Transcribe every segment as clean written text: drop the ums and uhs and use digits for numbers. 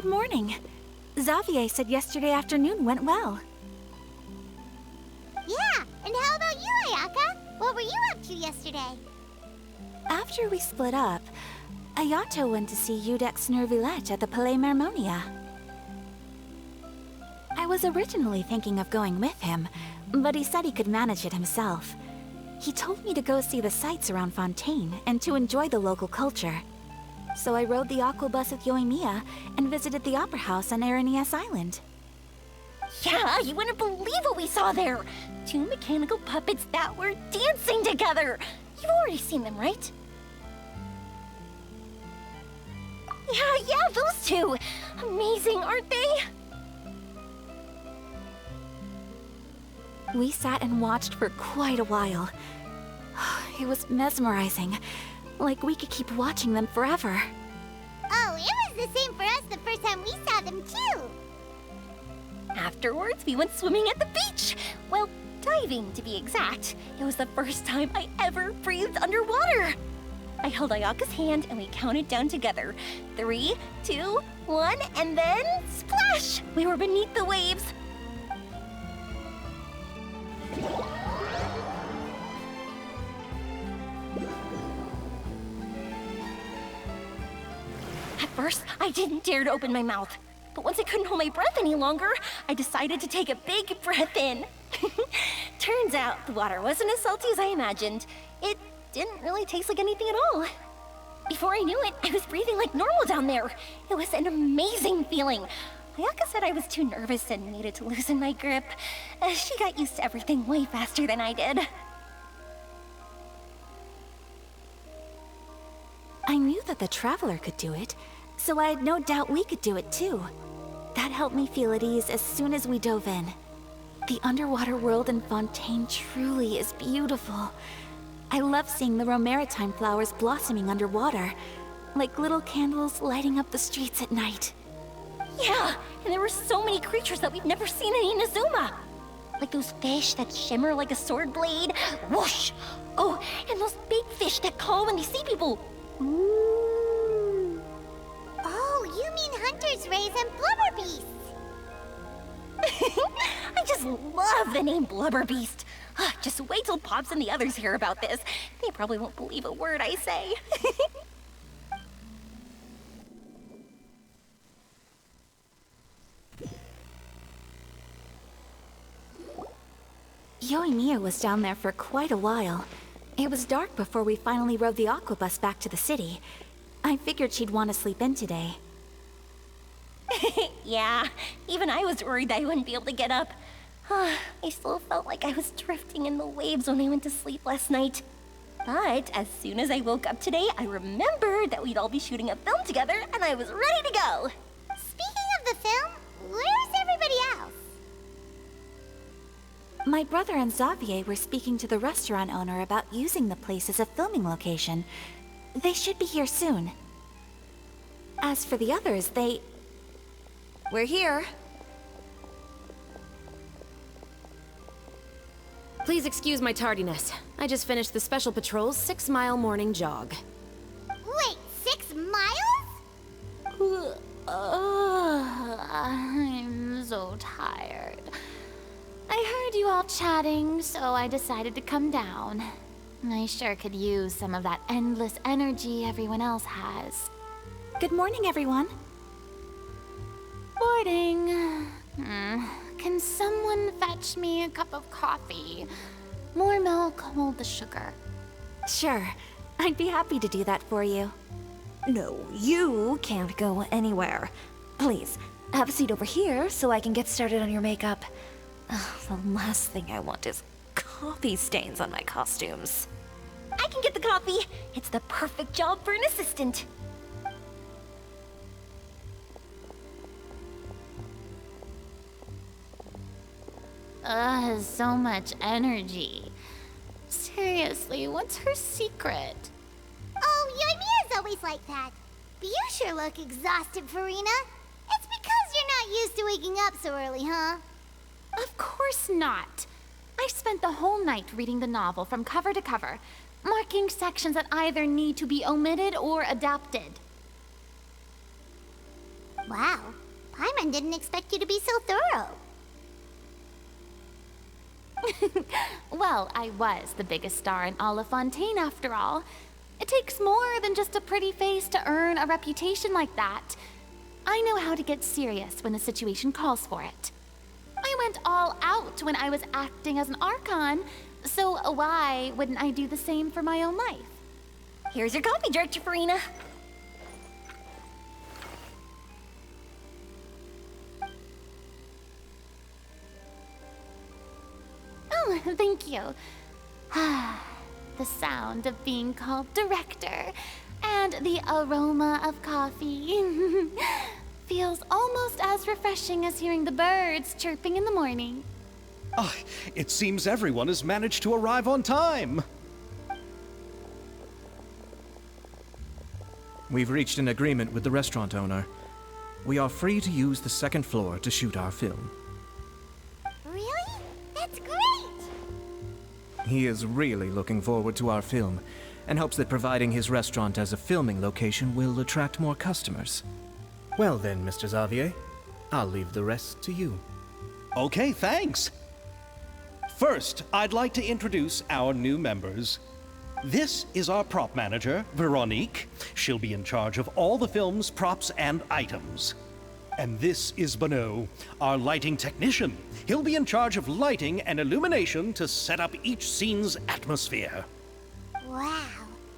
Good morning. Xavier said yesterday afternoon went well. Yeah, and how about you, Ayaka? What were you up to yesterday? After we split up, Ayato went to see Udex Nervillette at the Palais Marmonia. I was originally thinking of going with him, but he said he could manage it himself. He told me to go see the sights around Fontaine and to enjoy the local culture. So I rode the aquabus with Yoimiya and visited the opera house on Aranias Island. Yeah, you wouldn't believe what we saw there! 2 mechanical puppets that were dancing together! You've already seen them, right? Yeah, those two! Amazing, aren't they? We sat and watched for quite a while. It was mesmerizing, like we could keep watching them forever. Oh, it was the same for us the first time we saw them too! Afterwards, we went swimming at the beach! Well, diving to be exact. It was the first time I ever breathed underwater! I held Ayaka's hand and we counted down together. 3, 2, 1, and then splash! We were beneath the waves. At first, I didn't dare to open my mouth. But once I couldn't hold my breath any longer, I decided to take a big breath in. Turns out the water wasn't as salty as I imagined. It didn't really taste like anything at all. Before I knew it, I was breathing like normal down there. It was an amazing feeling. Ayaka said I was too nervous and needed to loosen my grip. She got used to everything way faster than I did. I knew that the Traveler could do it, so I had no doubt we could do it too. That helped me feel at ease as soon as we dove in. The underwater world in Fontaine truly is beautiful. I love seeing the Romaritime flowers blossoming underwater, like little candles lighting up the streets at night. Yeah, and there were so many creatures that we've never seen in Inazuma. Like those fish that shimmer like a sword blade. Whoosh! Oh, and those big fish that call when they see people. Ooh. Oh, you mean Hunter's Rays and Blubber Beast. I just love the name Blubber Beast. Just wait till Pops and the others hear about this. They probably won't believe a word I say. Yoimiya was down there for quite a while. It was dark before we finally rode the aquabus back to the city. I figured she'd want to sleep in today. Yeah, even I was worried that I wouldn't be able to get up. I still felt like I was drifting in the waves when I went to sleep last night. But as soon as I woke up today, I remembered that we'd all be shooting a film together, and I was ready to go. Speaking of the film, where's everybody else? My brother and Xavier were speaking to the restaurant owner about using the place as a filming location. They should be here soon. As for the others, We're here. Please excuse my tardiness. I just finished the Special Patrol's 6-mile morning jog. Wait, 6 miles? I'm so tired. I heard you all chatting, so I decided to come down. I sure could use some of that endless energy everyone else has. Good morning, everyone. Morning. Can someone fetch me a cup of coffee? More milk, hold the sugar. Sure, I'd be happy to do that for you. No, you can't go anywhere. Please, have a seat over here so I can get started on your makeup. The last thing I want is coffee stains on my costumes. I can get the coffee. It's the perfect job for an assistant. So much energy. Seriously, what's her secret? Oh, Yoimiya's always like that. But you sure look exhausted, Farina. It's because you're not used to waking up so early, huh? Of course not. I spent the whole night reading the novel from cover to cover, marking sections that either need to be omitted or adapted. Wow, Paimon didn't expect you to be so thorough. Well, I was the biggest star in all of Fontaine after all. It takes more than just a pretty face to earn a reputation like that. I know how to get serious when the situation calls for it. I went all out when I was acting as an Archon, so why wouldn't I do the same for my own life? Here's your coffee, Director Farina. Oh, thank you. The sound of being called director and the aroma of coffee feels almost as refreshing as hearing the birds chirping in the morning. Ah, it seems everyone has managed to arrive on time. We've reached an agreement with the restaurant owner. We are free to use the second floor to shoot our film. Really? That's great! He is really looking forward to our film, and hopes that providing his restaurant as a filming location will attract more customers. Well then, Mr. Xavier, I'll leave the rest to you. Okay, thanks. First, I'd like to introduce our new members. This is our prop manager, Veronique. She'll be in charge of all the film's props and items. And this is Bonneau, our lighting technician. He'll be in charge of lighting and illumination to set up each scene's atmosphere. Wow,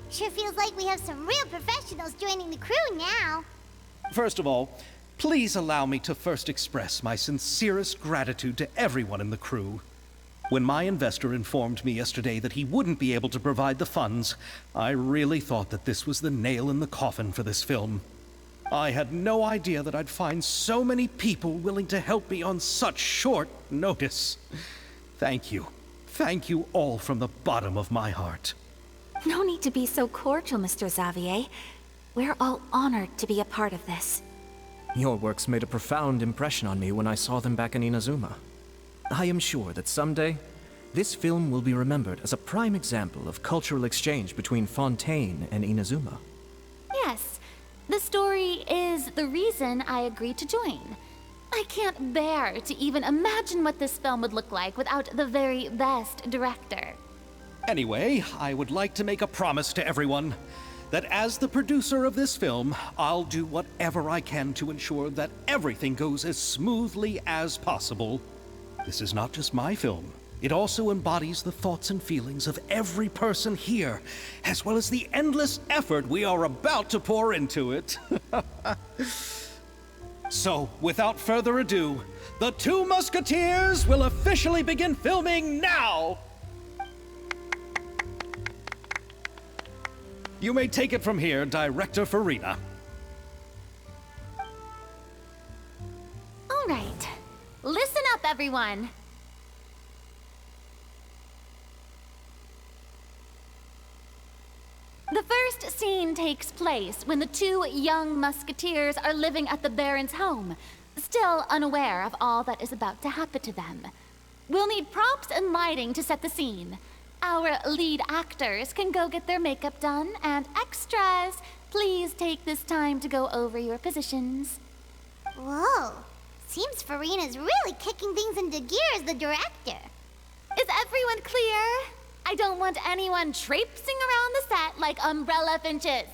sure feels like we have some real professionals joining the crew now. First of all, please allow me to first express my sincerest gratitude to everyone in the crew. When my investor informed me yesterday that he wouldn't be able to provide the funds, I really thought that this was the nail in the coffin for this film. I had no idea that I'd find so many people willing to help me on such short notice. Thank you. Thank you all from the bottom of my heart. No need to be so cordial, Mr. Xavier. We're all honored to be a part of this. Your works made a profound impression on me when I saw them back in Inazuma. I am sure that someday, this film will be remembered as a prime example of cultural exchange between Fontaine and Inazuma. Yes, the story is the reason I agreed to join. I can't bear to even imagine what this film would look like without the very best director. Anyway, I would like to make a promise to everyone that as the producer of this film, I'll do whatever I can to ensure that everything goes as smoothly as possible. This is not just my film. It also embodies the thoughts and feelings of every person here, as well as the endless effort we are about to pour into it. So, without further ado, the Two Musketeers will officially begin filming now! You may take it from here, Director Farina. All right, listen up, everyone. The first scene takes place when the two young musketeers are living at the Baron's home, still unaware of all that is about to happen to them. We'll need props and lighting to set the scene. Our lead actors can go get their makeup done, and extras, please take this time to go over your positions. Whoa, seems Farina's really kicking things into gear as the director. Is everyone clear? I don't want anyone traipsing around the set like umbrella finches.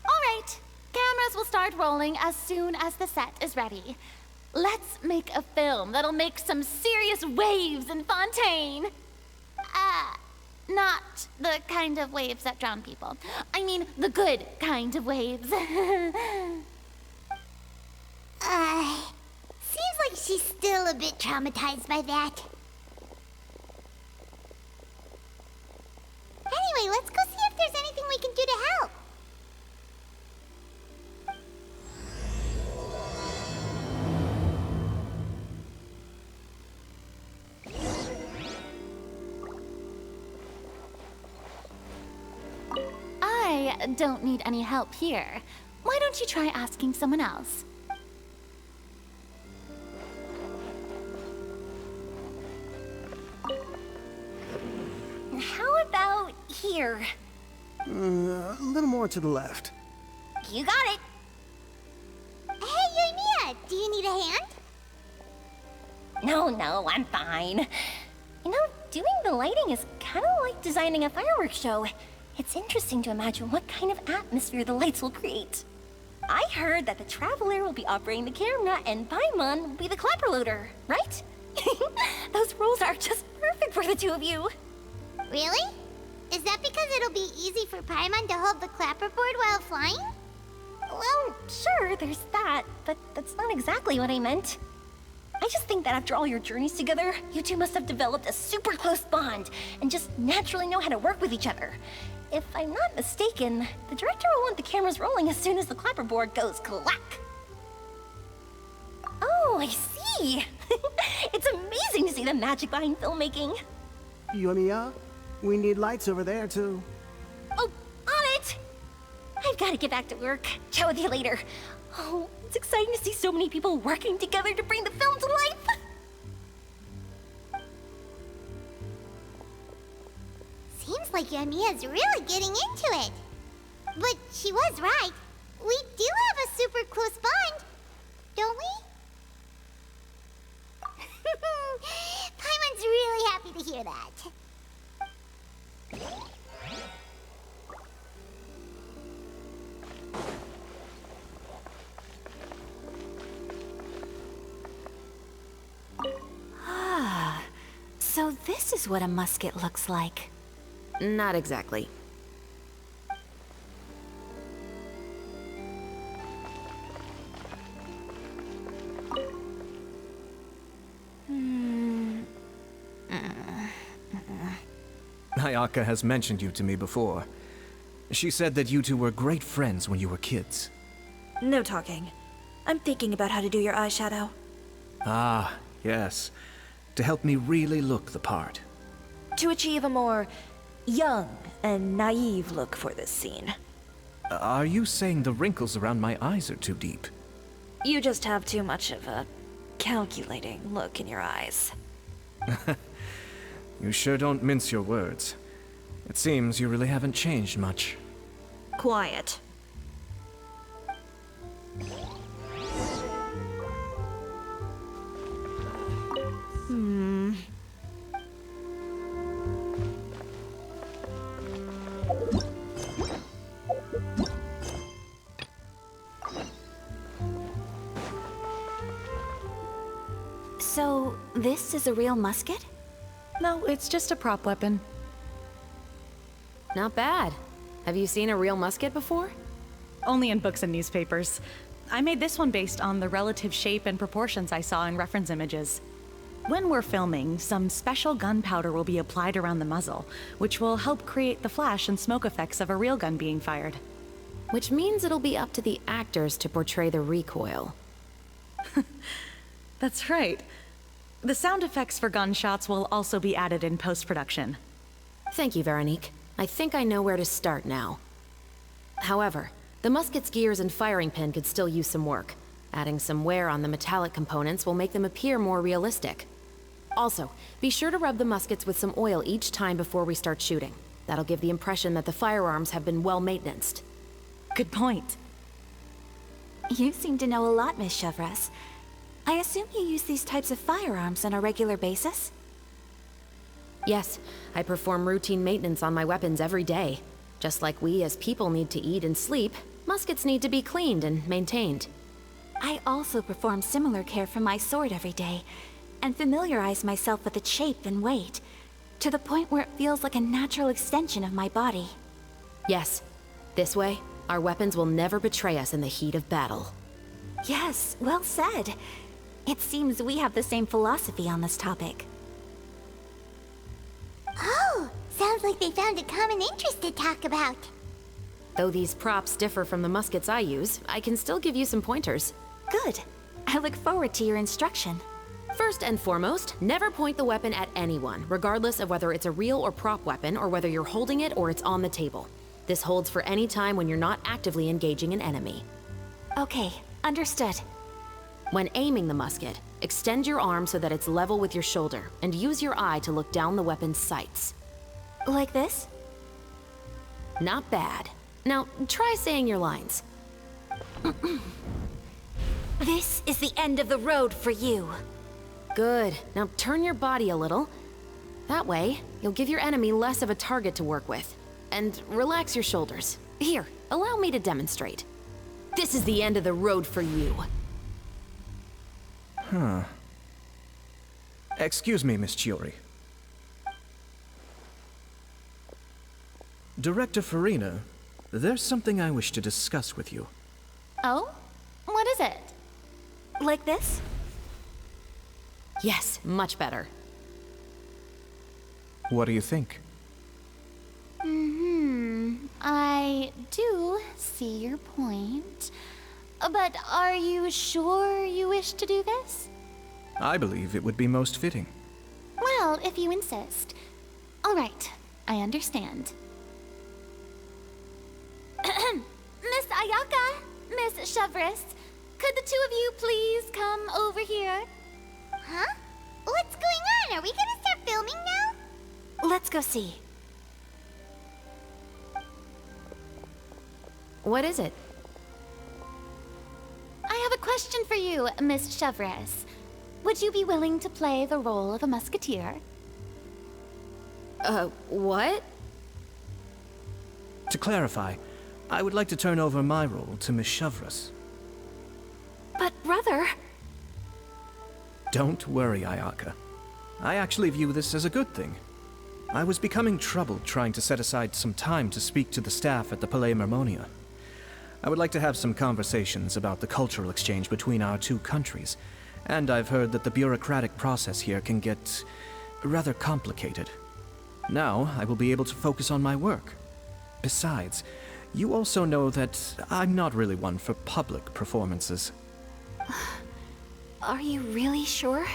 All right, cameras will start rolling as soon as the set is ready. Let's make a film that'll make some serious waves in Fontaine. Not the kind of waves that drown people. I mean, the good kind of waves. Seems like she's still a bit traumatized by that. Anyway, let's go see if there's anything we can do to help. I don't need any help here. Why don't you try asking someone else? How about here? A little more to the left. You got it. Hey, No, I'm fine. You know, doing the lighting is kind of like designing a fireworks show. It's interesting to imagine what kind of atmosphere the lights will create. I heard that the Traveler will be operating the camera and Paimon will be the clapper loader, right? Those roles are just perfect for the two of you. Really? Is that because it'll be easy for Paimon to hold the clapperboard while flying? Well, sure, there's that, but that's not exactly what I meant. I just think that after all your journeys together, you two must have developed a super close bond and just naturally know how to work with each other. If I'm not mistaken, the director will want the cameras rolling as soon as the clapperboard goes clack. Oh, I see. It's amazing to see the magic behind filmmaking. Yumiya, we need lights over there too. Oh, on it! I've got to get back to work. Chat with you later. Oh, it's exciting to see so many people working together to bring the film to life. Seems like Yumiya's really getting into it. But she was right. We do have a super close bond, don't we? Paimon's really happy to hear that. So this is what a musket looks like. Not exactly. Ayaka has mentioned you to me before. She said that you two were great friends when you were kids. No talking. I'm thinking about how to do your eyeshadow. Ah, yes. To help me really look the part. To achieve a more young and naive look for this scene. Are you saying the wrinkles around my eyes are too deep? You just have too much of a calculating look in your eyes. You sure don't mince your words. It seems you really haven't changed much. Quiet. So, this is a real musket? No, it's just a prop weapon. Not bad. Have you seen a real musket before? Only in books and newspapers. I made this one based on the relative shape and proportions I saw in reference images. When we're filming, some special gunpowder will be applied around the muzzle, which will help create the flash and smoke effects of a real gun being fired. Which means it'll be up to the actors to portray the recoil. That's right. The sound effects for gunshots will also be added in post-production. Thank you, Veronique. I think I know where to start now. However, the musket's gears and firing pin could still use some work. Adding some wear on the metallic components will make them appear more realistic. Also, be sure to rub the muskets with some oil each time before we start shooting. That'll give the impression that the firearms have been well-maintained. Good point. You seem to know a lot, Miss Chevreuse. I assume you use these types of firearms on a regular basis? Yes, I perform routine maintenance on my weapons every day. Just like we as people need to eat and sleep, muskets need to be cleaned and maintained. I also perform similar care for my sword every day, and familiarize myself with its shape and weight, to the point where it feels like a natural extension of my body. Yes, this way, our weapons will never betray us in the heat of battle. Yes, well said. It seems we have the same philosophy on this topic. Oh, sounds like they found a common interest to talk about. Though these props differ from the muskets I use, I can still give you some pointers. Good. I look forward to your instruction. First and foremost, never point the weapon at anyone, regardless of whether it's a real or prop weapon or whether you're holding it or it's on the table. This holds for any time when you're not actively engaging an enemy. Okay, understood. When aiming the musket, extend your arm so that it's level with your shoulder, and use your eye to look down the weapon's sights. Like this? Not bad. Now, try saying your lines. This is the end of the road for you. Good. Now turn your body a little. That way, you'll give your enemy less of a target to work with. And relax your shoulders. Here, allow me to demonstrate. This is the end of the road for you. Huh. Excuse me, Miss Chiori. Director Farina, there's something I wish to discuss with you. Oh? What is it? Like this? Yes, much better. What do you think? I do see your point. But are you sure you wish to do this? I believe it would be most fitting. Well, if you insist. All right, I understand. Miss Ayaka, Miss Chevreuse, could the two of you please come over here? Huh? What's going on? Are we gonna start filming now? Let's go see. What is it? I have a question for you, Miss Chevreuse. Would you be willing to play the role of a musketeer? What? To clarify, I would like to turn over my role to Miss Chevreuse. But brother... Don't worry, Ayaka. I actually view this as a good thing. I was becoming troubled trying to set aside some time to speak to the staff at the Palais Mermonia. I would like to have some conversations about the cultural exchange between our two countries, and I've heard that the bureaucratic process here can get rather complicated. Now, I will be able to focus on my work. Besides, you also know that I'm not really one for public performances. Are you really sure?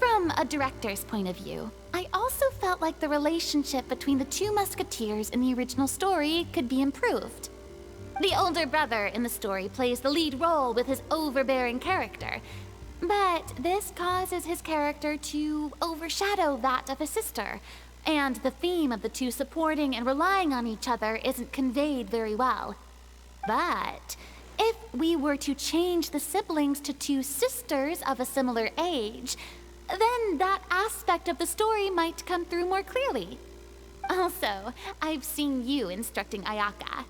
From a director's point of view, I also felt like the relationship between the two musketeers in the original story could be improved. The older brother in the story plays the lead role with his overbearing character, but this causes his character to overshadow that of his sister, and the theme of the two supporting and relying on each other isn't conveyed very well. But if we were to change the siblings to two sisters of a similar age, then that aspect of the story might come through more clearly. Also, I've seen you instructing Ayaka.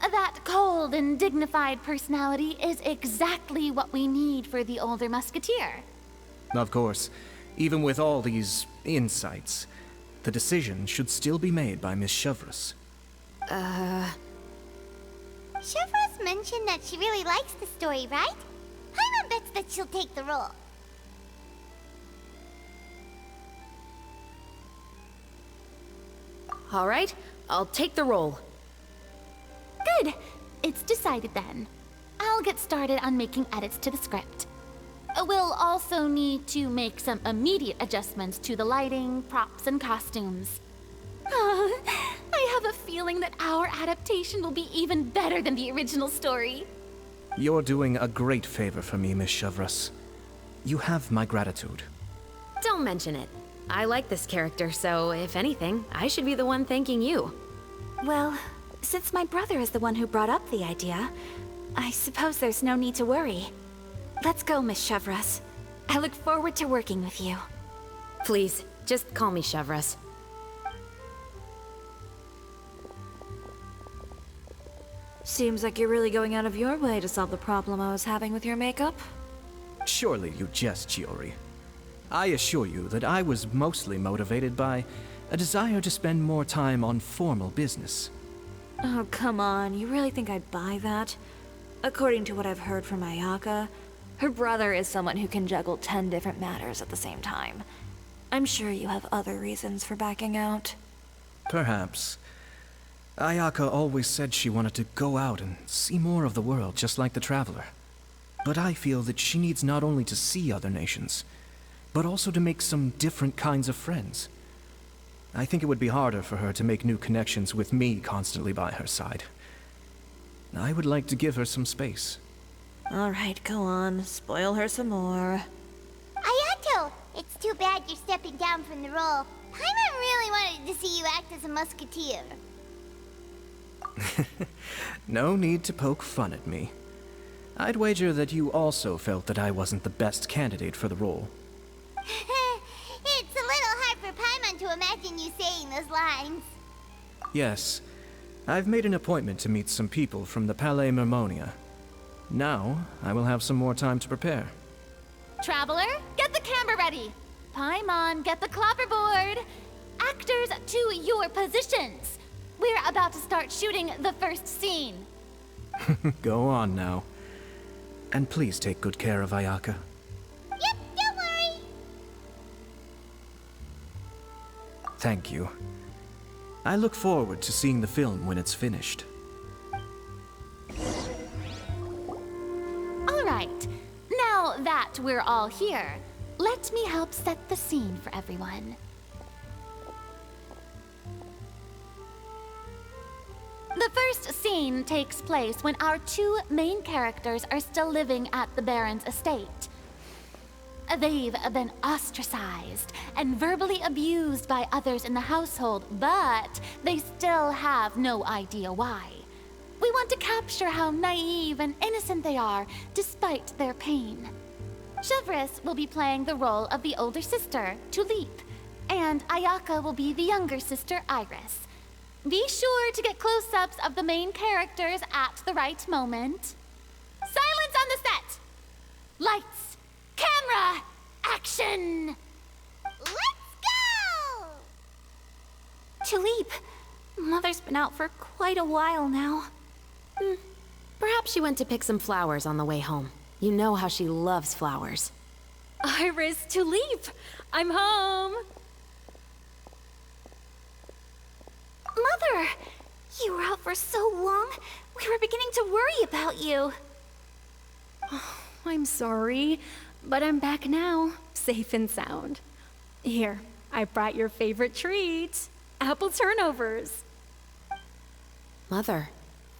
That cold and dignified personality is exactly what we need for the older musketeer. Of course, even with all these insights, the decision should still be made by Miss Chevreuse. Chevreuse mentioned that she really likes the story, right? Paimon bets that she'll take the role. All right, I'll take the role. Good. It's decided then. I'll get started on making edits to the script. We'll also need to make some immediate adjustments to the lighting, props, and costumes. Oh, I have a feeling that our adaptation will be even better than the original story. You're doing a great favor for me, Miss Chevreuse. You have my gratitude. Don't mention it. I like this character, so if anything, I should be the one thanking you. Well, since my brother is the one who brought up the idea, I suppose there's no need to worry. Let's go, Miss Chevreuse. I look forward to working with you. Please, just call me Chevreuse. Seems like you're really going out of your way to solve the problem I was having with your makeup. Surely you jest, Chiori. I assure you that I was mostly motivated by a desire to spend more time on formal business. Oh, come on. You really think I'd buy that? According to what I've heard from Ayaka, her brother is someone who can juggle 10 different matters at the same time. I'm sure you have other reasons for backing out. Perhaps. Ayaka always said she wanted to go out and see more of the world, just like the Traveler. But I feel that she needs not only to see other nations, but also to make some different kinds of friends. I think it would be harder for her to make new connections with me constantly by her side. I would like to give her some space. All right, go on. Spoil her some more. Ayato! It's too bad you're stepping down from the role. Paimon really wanted to see you act as a musketeer. No need to poke fun at me. I'd wager that you also felt that I wasn't the best candidate for the role. It's a little hard for Paimon to imagine you saying those lines. Yes, I've made an appointment to meet some people from the Palais Mermonia. Now, I will have some more time to prepare. Traveler, get the camera ready. Paimon, get the clapperboard. Actors, to your positions. We're about to start shooting the first scene. Go on now. And please take good care of Ayaka. Yep, don't worry. Thank you. I look forward to seeing the film when it's finished. All right, now that we're all here, let me help set the scene for everyone. The first scene takes place when our two main characters are still living at the Baron's estate. They've been ostracized and verbally abused by others in the household, but they still have no idea why. We want to capture how naive and innocent they are despite their pain. Chevreuse will be playing the role of the older sister, Tulip, and Ayaka will be the younger sister, Iris. Be sure to get close-ups of the main characters at the right moment. Silence on the set! Lights, camera, action! Let's go! Tulip, Mother's been out for quite a while now. Perhaps she went to pick some flowers on the way home. You know how she loves flowers. Iris, Tulip, I'm home. Mother! You were out for so long, we were beginning to worry about you. I'm sorry, but I'm back now, safe and sound. Here, I brought your favorite treat, apple turnovers. Mother,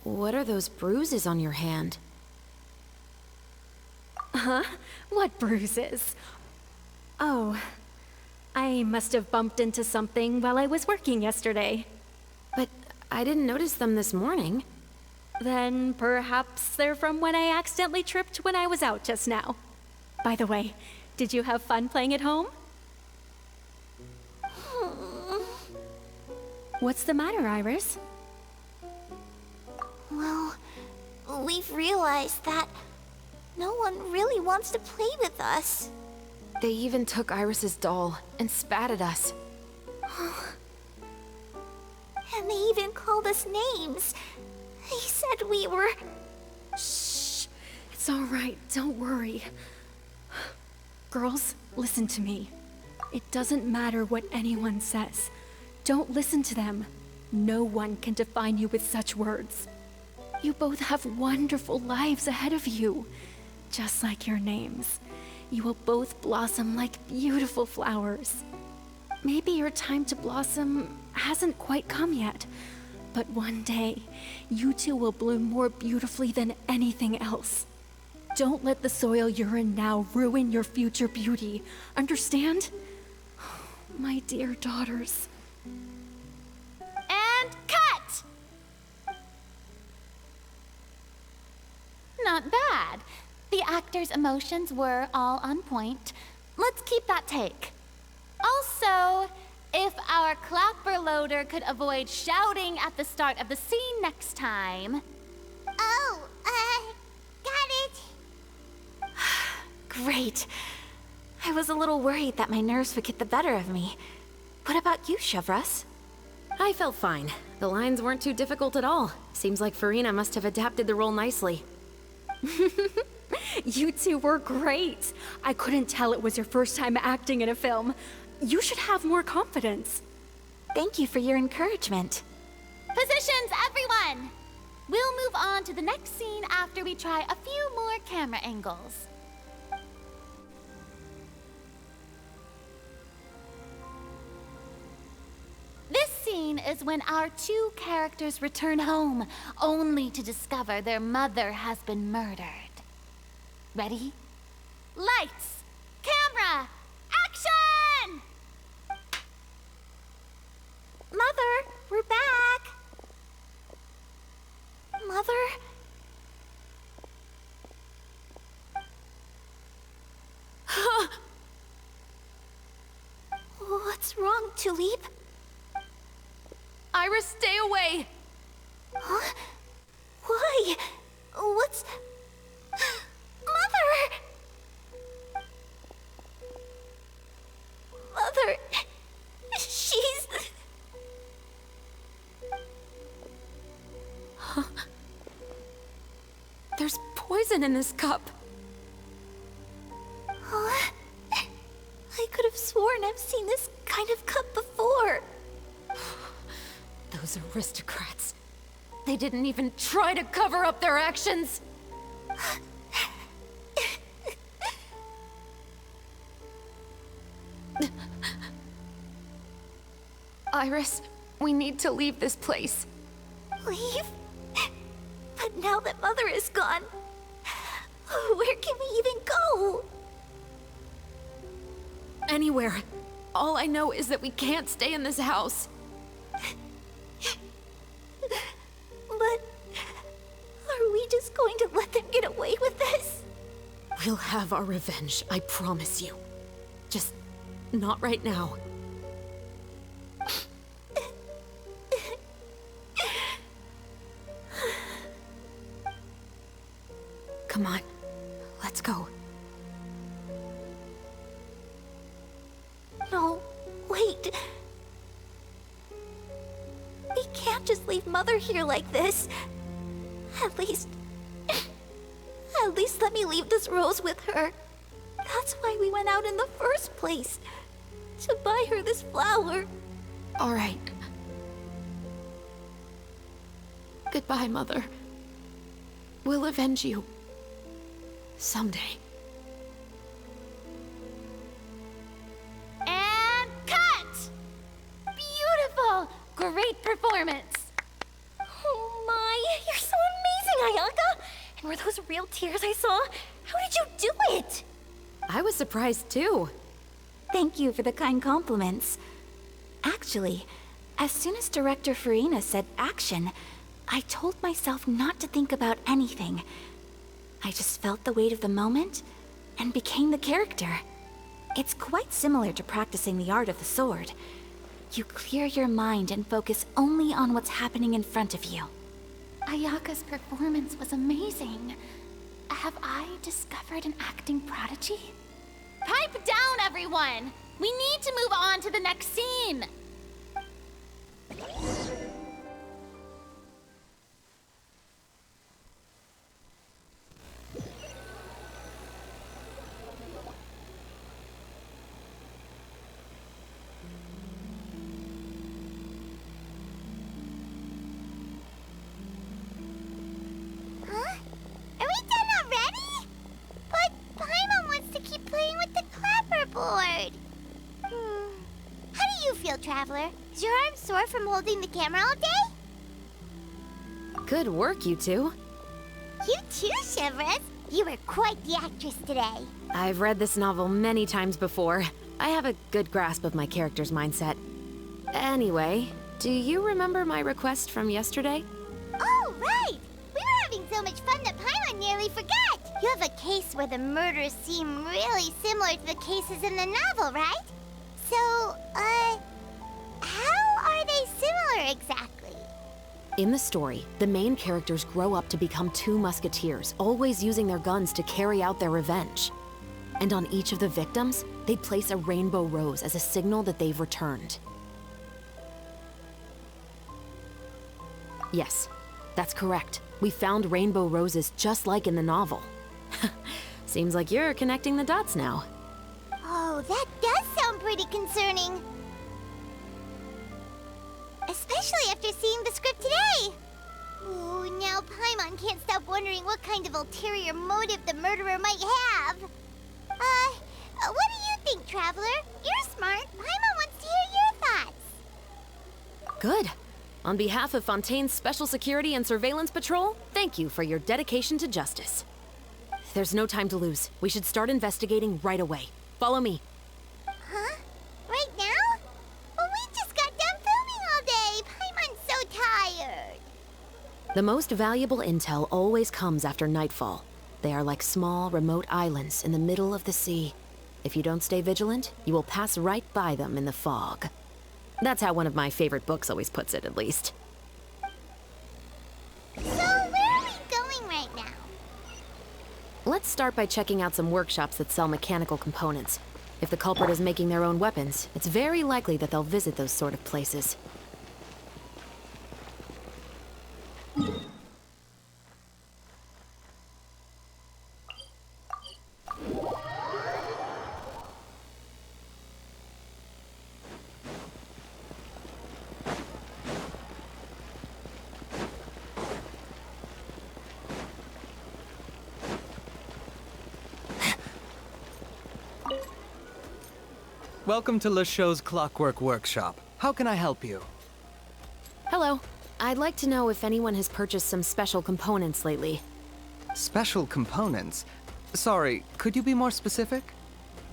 what are those bruises on your hand? Huh? What bruises? Oh, I must have bumped into something while I was working yesterday. But I didn't notice them this morning. Then perhaps they're from when I accidentally tripped when I was out just now. By the way, did you have fun playing at home? What's the matter, Iris? Well, we've realized that no one really wants to play with us. They even took Iris's doll and spat at us. And they even called us names. They said we were... Shh. It's all right. Don't worry. Girls, listen to me. It doesn't matter what anyone says. Don't listen to them. No one can define you with such words. You both have wonderful lives ahead of you. Just like your names. You will both blossom like beautiful flowers. Maybe your time to blossom hasn't quite come yet, but one day, you two will bloom more beautifully than anything else. Don't let the soil you're in now ruin your future beauty. Understand? My dear daughters. And cut! Not bad. The actors' emotions were all on point. Let's keep that take. Also, if our clapper loader could avoid shouting at the start of the scene next time. Oh, got it. Great. I was a little worried that my nerves would get the better of me. What about you, Chevreuse? I felt fine. The lines weren't too difficult at all. Seems like Farina must have adapted the role nicely. You two were great. I couldn't tell it was your first time acting in a film. You should have more confidence. Thank you for your encouragement. Positions, everyone! We'll move on to the next scene after we try a few more camera angles. This scene is when our two characters return home, only to discover their mother has been murdered. Ready? Lights! Camera! Action! Mother, we're back. Mother? What's wrong, Tulip? Iris, stay away! Huh? Why? What's... Mother! Mother... She's... Huh? There's poison in this cup. Huh? I could have sworn I've seen this kind of cup before. Those aristocrats. They didn't even try to cover up their actions. Iris, we need to leave this place. Leave? But now that Mother is gone, where can we even go? Anywhere. All I know is that we can't stay in this house. But are we just going to let them get away with this? We'll have our revenge, I promise you. Just not right now. Come on, let's go. No, wait. We can't just leave Mother here like this. At least let me leave this rose with her. That's why we went out in the first place. To buy her this flower. All right. Goodbye, Mother. We'll avenge you. Someday. And cut! Beautiful! Great performance! Oh my, you're so amazing, Ayaka! And were those real tears I saw? How did you do it? I was surprised too. Thank you for the kind compliments. Actually, as soon as Director Farina said action, I told myself not to think about anything. I just felt the weight of the moment and became the character. It's quite similar to practicing the art of the sword. You clear your mind and focus only on what's happening in front of you. Ayaka's performance was amazing. Have I discovered an acting prodigy? Pipe down, everyone! We need to move on to the next scene! Huh? Are we done already? But Paimon wants to keep playing with the clapperboard. How do you feel, Traveler? Is your arm sore from holding the camera all day? Good work, you two. You too, Chevreuse. You were quite the actress today. I've read this novel many times before. I have a good grasp of my character's mindset. Anyway, do you remember my request from yesterday? Oh, right! We were having so much fun that Paimon nearly forgot. You have a case where the murders seem really similar to the cases in the novel, right? So, how are they similar exactly? In the story, the main characters grow up to become two musketeers, always using their guns to carry out their revenge. And on each of the victims, they place a rainbow rose as a signal that they've returned. Yes, that's correct. We found rainbow roses just like in the novel. Seems like you're connecting the dots now. Oh, that does sound pretty concerning. Especially after seeing the script today. Ooh, now Paimon can't stop wondering what kind of ulterior motive the murderer might have. What do you think, Traveler? You're smart. Paimon wants to hear your thoughts. Good. On behalf of Fontaine's Special Security and Surveillance Patrol, thank you for your dedication to justice. There's no time to lose. We should start investigating right away. Follow me. Huh? Right now? Well, we just got done filming all day. Paimon's so tired. The most valuable intel always comes after nightfall. They are like small, remote islands in the middle of the sea. If you don't stay vigilant, you will pass right by them in the fog. That's how one of my favorite books always puts it, at least. So, where are we going right now? Let's start by checking out some workshops that sell mechanical components. If the culprit is making their own weapons, it's very likely that they'll visit those sort of places. Welcome to Leschots Clockwork Workshop. How can I help you? Hello. I'd like to know if anyone has purchased some special components lately. Special components? Sorry, could you be more specific?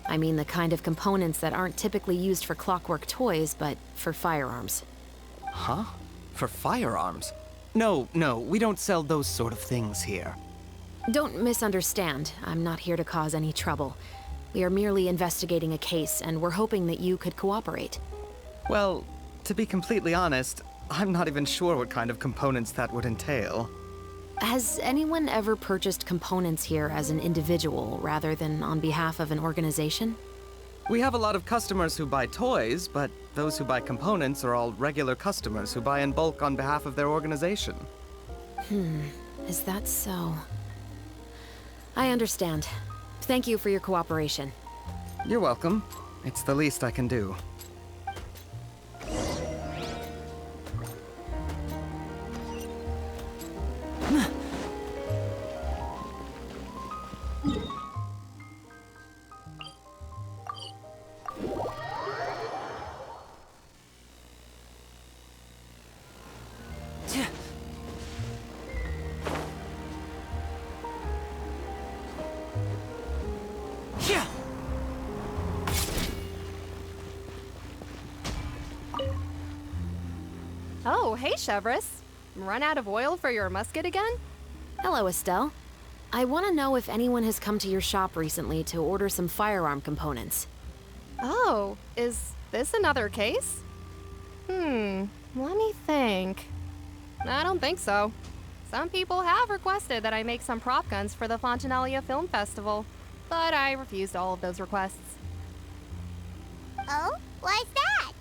I mean the kind of components that aren't typically used for clockwork toys, but for firearms. Huh? For firearms? No, we don't sell those sort of things here. Don't misunderstand. I'm not here to cause any trouble. We are merely investigating a case, and we're hoping that you could cooperate. Well, to be completely honest, I'm not even sure what kind of components that would entail. Has anyone ever purchased components here as an individual rather than on behalf of an organization? We have a lot of customers who buy toys, but those who buy components are all regular customers who buy in bulk on behalf of their organization. Is that so? I understand. Thank you for your cooperation. You're welcome. It's the least I can do. Oh, hey, Chevreuse. Run out of oil for your musket again? Hello, Estelle. I want to know if anyone has come to your shop recently to order some firearm components. Oh, is this another case? Let me think. I don't think so. Some people have requested that I make some prop guns for the Fontanalia Film Festival, but I refused all of those requests. Oh? Why's that?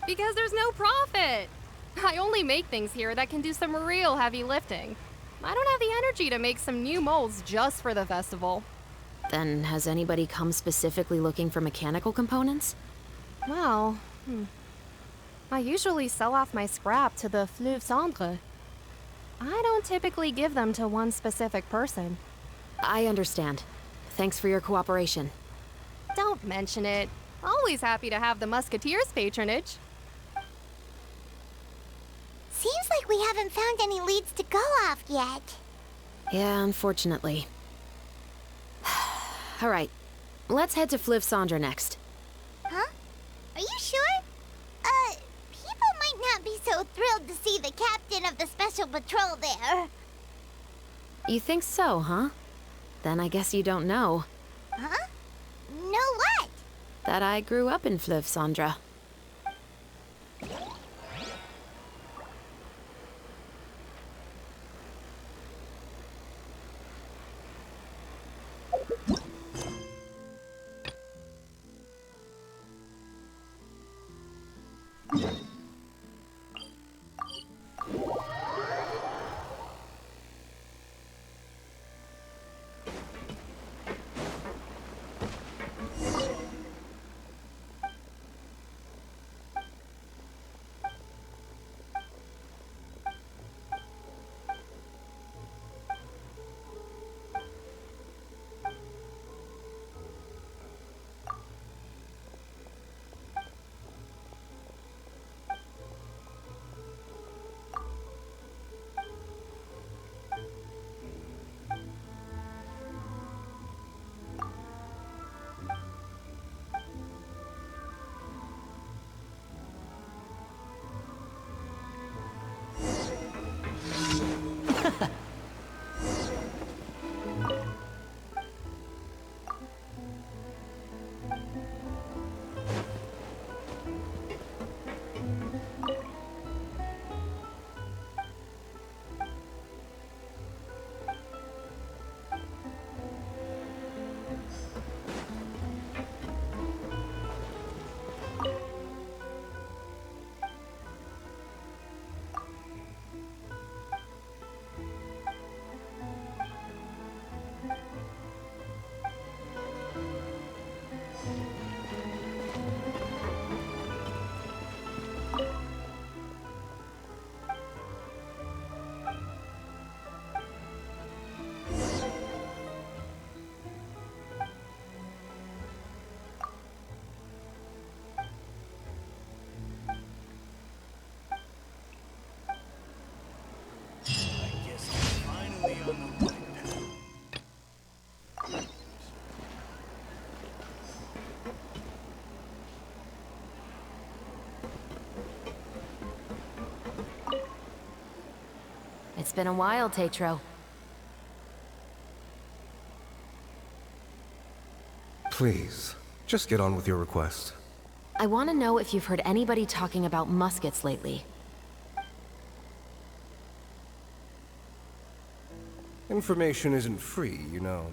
Because there's no profit! I only make things here that can do some real heavy lifting. I don't have the energy to make some new molds just for the festival. Then has anybody come specifically looking for mechanical components? Well, I usually sell off my scrap to the Fleuve Cendre. I don't typically give them to one specific person. I understand. Thanks for your cooperation. Don't mention it. Always happy to have the Musketeers' patronage. Seems like we haven't found any leads to go off yet. Yeah, unfortunately. All right, let's head to Fleuve Cendre next. Huh? Are you sure? People might not be so thrilled to see the captain of the special patrol there. You think so, huh? Then I guess you don't know. Huh? Know what? That I grew up in Fleuve Cendre. It's been a while, Tetro. Please, just get on with your request. I want to know if you've heard anybody talking about muskets lately. Information isn't free, you know.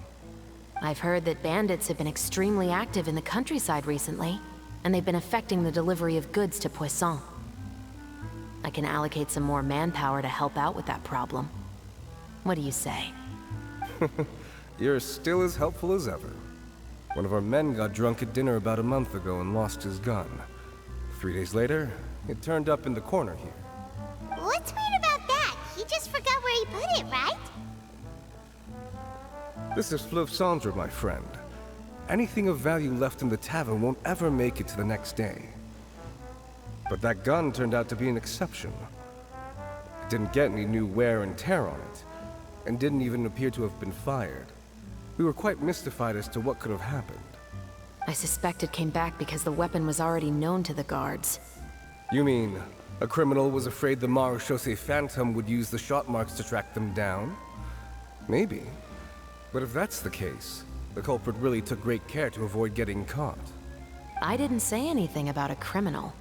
I've heard that bandits have been extremely active in the countryside recently, and they've been affecting the delivery of goods to Poisson. I can allocate some more manpower to help out with that problem. What do you say? You're still as helpful as ever. One of our men got drunk at dinner about a month ago and lost his gun. 3 days later, it turned up in the corner here. What's weird about that? He just forgot where he put it, right? This is Fleuve Cendre, my friend. Anything of value left in the tavern won't ever make it to the next day. But that gun turned out to be an exception. It didn't get any new wear and tear on it, and didn't even appear to have been fired. We were quite mystified as to what could have happened. I suspect it came back because the weapon was already known to the guards. You mean, a criminal was afraid the Marechaussee Phantom would use the shot marks to track them down? Maybe. But if that's the case, the culprit really took great care to avoid getting caught. I didn't say anything about a criminal.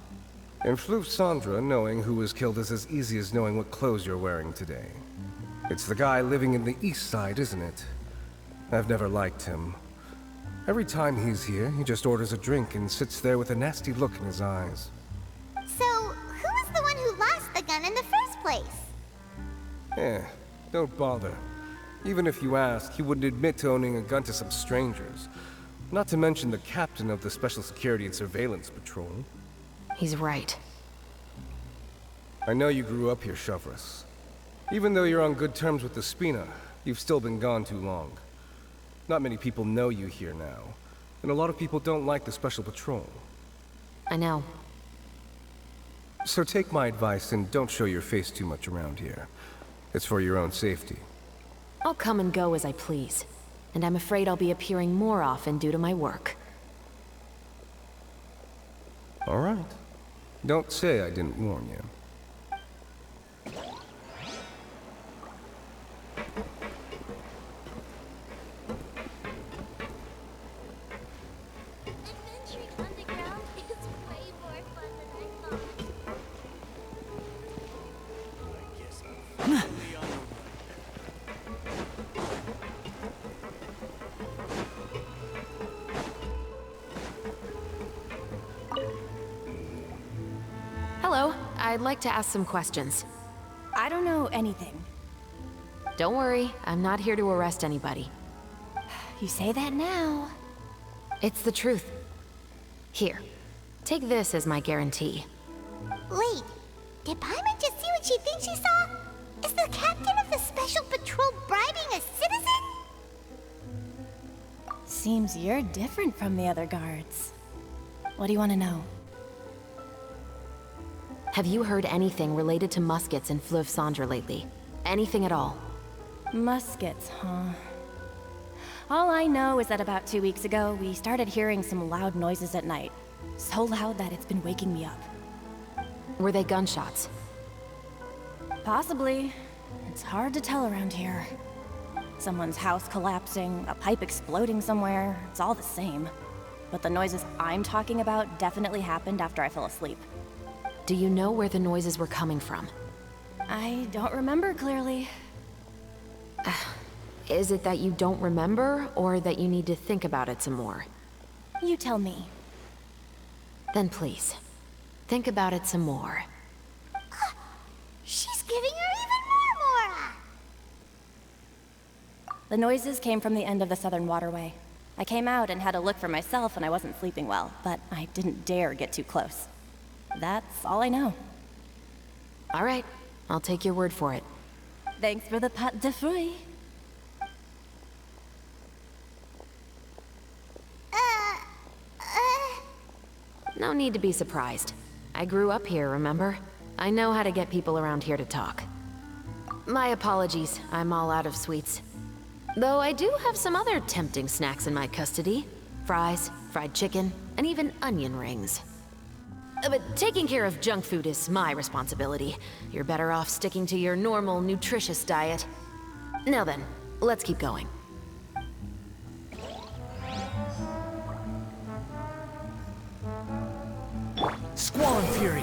In Fleuve Cendre, knowing who was killed is as easy as knowing what clothes you're wearing today. It's the guy living in the east side, isn't it? I've never liked him. Every time he's here, he just orders a drink and sits there with a nasty look in his eyes. So, who was the one who lost the gun in the first place? Don't bother. Even if you ask, he wouldn't admit to owning a gun to some strangers. Not to mention the captain of the Special Security and Surveillance Patrol. He's right. I know you grew up here, Chevreuse. Even though you're on good terms with the Spina, you've still been gone too long. Not many people know you here now, and a lot of people don't like the Special Patrol. I know. So take my advice and don't show your face too much around here. It's for your own safety. I'll come and go as I please, and I'm afraid I'll be appearing more often due to my work. All right. Don't say I didn't warn you. Adventuring underground is way more fun than I thought. Hello, I'd like to ask some questions. I don't know anything. Don't worry, I'm not here to arrest anybody. You say that now. It's the truth. Here, take this as my guarantee. Wait, did Paimon just see what she thinks she saw? Is the captain of the Special Patrol bribing a citizen? Seems you're different from the other guards. What do you want to know? Have you heard anything related to muskets in Fleuve Cendre lately? Anything at all? Muskets, huh? All I know is that about 2 weeks ago, we started hearing some loud noises at night. So loud that it's been waking me up. Were they gunshots? Possibly. It's hard to tell around here. Someone's house collapsing, a pipe exploding somewhere, it's all the same. But the noises I'm talking about definitely happened after I fell asleep. Do you know where the noises were coming from? I don't remember clearly. Is it that you don't remember, or that you need to think about it some more? You tell me. Then please, think about it some more. She's giving her even more Mora! The noises came from the end of the southern waterway. I came out and had a look for myself and I wasn't sleeping well, but I didn't dare get too close. That's all I know. All right, I'll take your word for it. Thanks for the pâte de fruits. No need to be surprised. I grew up here, remember? I know how to get people around here to talk. My apologies, I'm all out of sweets. Though I do have some other tempting snacks in my custody. Fries, fried chicken, and even onion rings. But taking care of junk food is my responsibility. You're better off sticking to your normal, nutritious diet. Now then, let's keep going. Squall and Fury!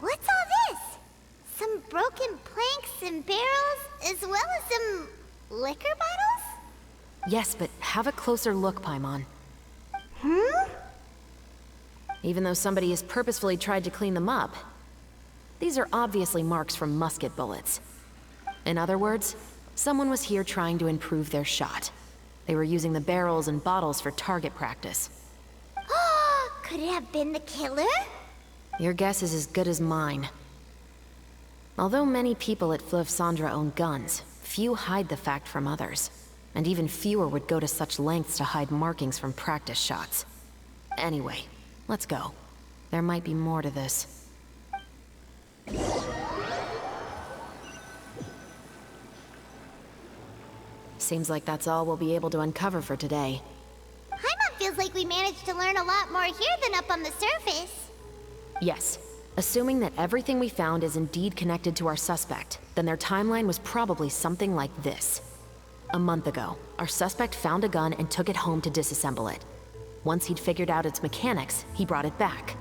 What's all this? Some broken planks and barrels, as well as some liquor bottles? Yes, but have a closer look, Paimon. Even though somebody has purposefully tried to clean them up, these are obviously marks from musket bullets. In other words, someone was here trying to improve their shot. They were using the barrels and bottles for target practice. Could it have been the killer? Your guess is as good as mine. Although many people at Fleuve Cendre own guns, few hide the fact from others. And even fewer would go to such lengths to hide markings from practice shots. Anyway, let's go. There might be more to this. Seems like that's all we'll be able to uncover for today. Paimon feels like we managed to learn a lot more here than up on the surface. Yes. Assuming that everything we found is indeed connected to our suspect, then their timeline was probably something like this. A month ago, our suspect found a gun and took it home to disassemble it. Once he'd figured out its mechanics, he brought it back.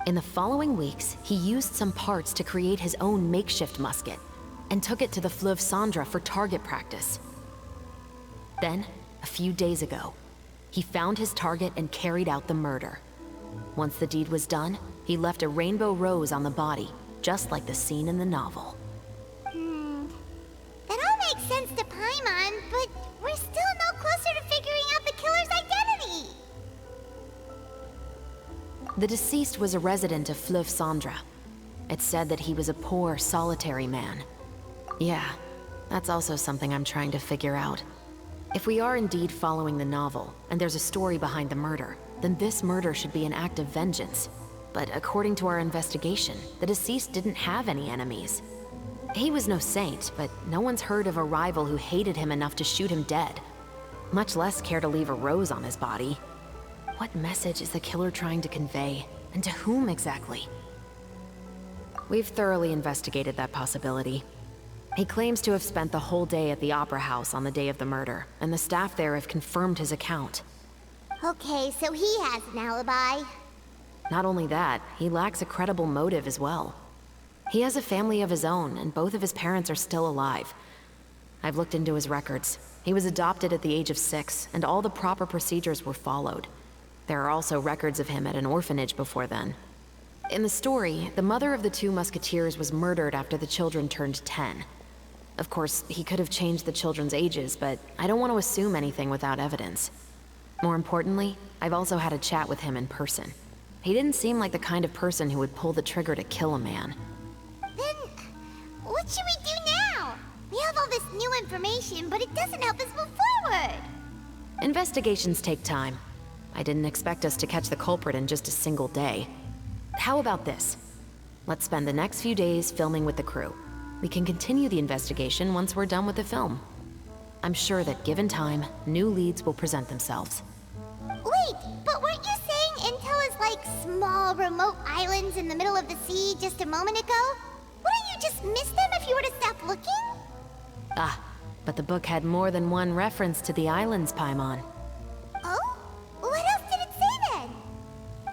In the following weeks, he used some parts to create his own makeshift musket, and took it to the Fleuve Cendre for target practice. Then, a few days ago, he found his target and carried out the murder. Once the deed was done, he left a rainbow rose on the body, just like the scene in the novel. That all makes sense to Paimon, but we're still no closer to figuring out the killer's identity. The deceased was a resident of Fleuve Cendre. It's said that he was a poor, solitary man. Yeah, that's also something I'm trying to figure out. If we are indeed following the novel, and there's a story behind the murder, then this murder should be an act of vengeance. But according to our investigation, the deceased didn't have any enemies. He was no saint, but no one's heard of a rival who hated him enough to shoot him dead. Much less care to leave a rose on his body. What message is the killer trying to convey, and to whom exactly? We've thoroughly investigated that possibility. He claims to have spent the whole day at the Opera House on the day of the murder, and the staff there have confirmed his account. Okay, so he has an alibi. Not only that, he lacks a credible motive as well. He has a family of his own, and both of his parents are still alive. I've looked into his records. He was adopted at the age of 6, and all the proper procedures were followed. There are also records of him at an orphanage before then. In the story, the mother of the 2 musketeers was murdered after the children turned 10. Of course, he could have changed the children's ages, but I don't want to assume anything without evidence. More importantly, I've also had a chat with him in person. He didn't seem like the kind of person who would pull the trigger to kill a man. Then, what should we do now? We have all this new information, but it doesn't help us move forward. Investigations take time. I didn't expect us to catch the culprit in just a single day. How about this? Let's spend the next few days filming with the crew. We can continue the investigation once we're done with the film. I'm sure that given time, new leads will present themselves. Wait, but weren't you saying intel is like small, remote islands in the middle of the sea just a moment ago? Wouldn't you just miss them if you were to stop looking? Ah, but the book had more than one reference to the islands, Paimon. Oh? What else did it say then?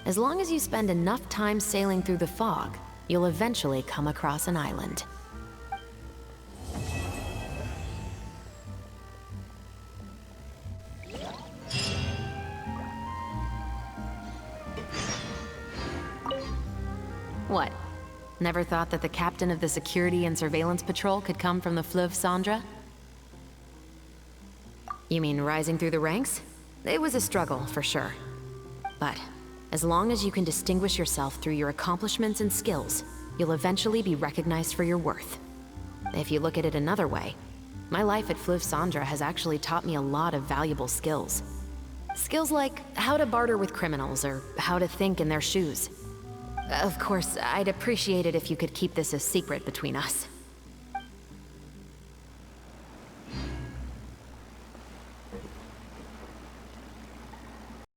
As long as you spend enough time sailing through the fog, you'll eventually come across an island. What? Never thought that the captain of the security and surveillance patrol could come from the Fleuve Cendre? You mean rising through the ranks? It was a struggle, for sure. But as long as you can distinguish yourself through your accomplishments and skills, you'll eventually be recognized for your worth. If you look at it another way, my life at Fleuve Cendre has actually taught me a lot of valuable skills. Skills like how to barter with criminals or how to think in their shoes. Of course, I'd appreciate it if you could keep this a secret between us.